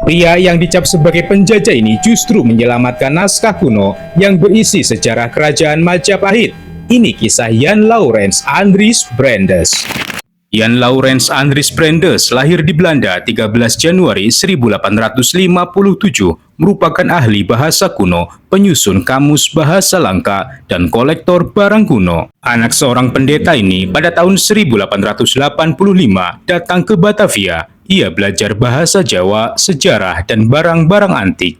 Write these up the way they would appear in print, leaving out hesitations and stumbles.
Pria yang dicap sebagai penjajah ini justru menyelamatkan naskah kuno yang berisi sejarah kerajaan Majapahit. Ini kisah Jan Laurens Andries Brandes. Jan Laurens Andries Brandes lahir di Belanda 13 Januari 1857, merupakan ahli bahasa kuno, penyusun kamus bahasa langka, dan kolektor barang kuno. Anak seorang pendeta ini pada tahun 1885 datang ke Batavia. Ia belajar bahasa Jawa, sejarah, dan barang-barang antik.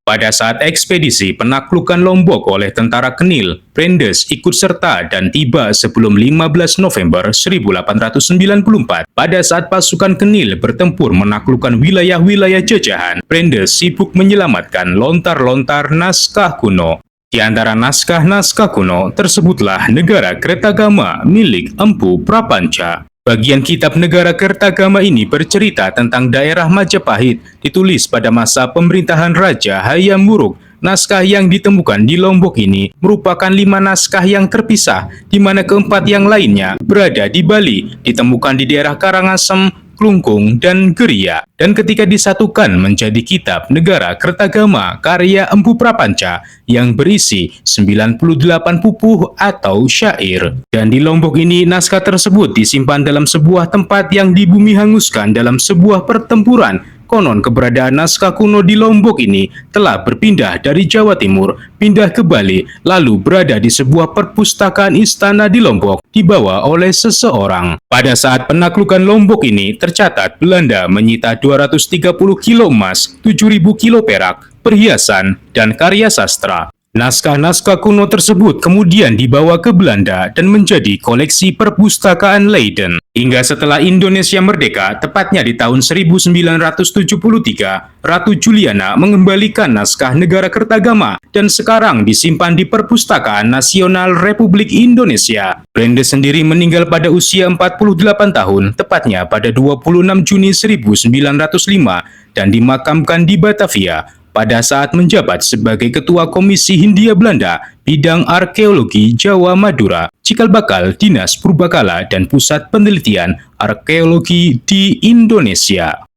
Pada saat ekspedisi penaklukan Lombok oleh tentara Kenil, Brandes ikut serta dan tiba sebelum 15 November 1894. Pada saat pasukan Kenil bertempur menaklukkan wilayah-wilayah jajahan, Brandes sibuk menyelamatkan lontar-lontar naskah kuno. Di antara naskah-naskah kuno tersebutlah Negara Kertagama milik Empu Prapanca. Bagian kitab Negara Kertagama ini bercerita tentang daerah Majapahit, ditulis pada masa pemerintahan Raja Hayam Wuruk. Naskah yang ditemukan di Lombok ini merupakan 5 naskah yang terpisah, di mana keempat yang lainnya berada di Bali, ditemukan di daerah Karangasem, Klungkung, dan Geria. Dan ketika disatukan menjadi kitab Negara Kertagama karya Empu Prapanca yang berisi 98 pupuh atau syair. Dan di Lombok ini naskah tersebut disimpan dalam sebuah tempat yang di bumi hanguskan dalam sebuah pertempuran. Konon keberadaan naskah kuno di Lombok ini telah berpindah dari Jawa Timur, pindah ke Bali, lalu berada di sebuah perpustakaan istana di Lombok, dibawa oleh seseorang. Pada saat penaklukan Lombok ini, tercatat Belanda menyita 230 kilo emas, 7.000 kilo perak, perhiasan, dan karya sastra. Naskah-naskah kuno tersebut kemudian dibawa ke Belanda dan menjadi koleksi perpustakaan Leiden. Hingga setelah Indonesia merdeka, tepatnya di tahun 1973, Ratu Juliana mengembalikan naskah Negara Kertagama dan sekarang disimpan di Perpustakaan Nasional Republik Indonesia. Brandes sendiri meninggal pada usia 48 tahun, tepatnya pada 26 Juni 1905 dan dimakamkan di Batavia pada saat menjabat sebagai Ketua Komisi Hindia Belanda Bidang Arkeologi Jawa Madura, cikal bakal Dinas Purbakala dan Pusat Penelitian Arkeologi di Indonesia.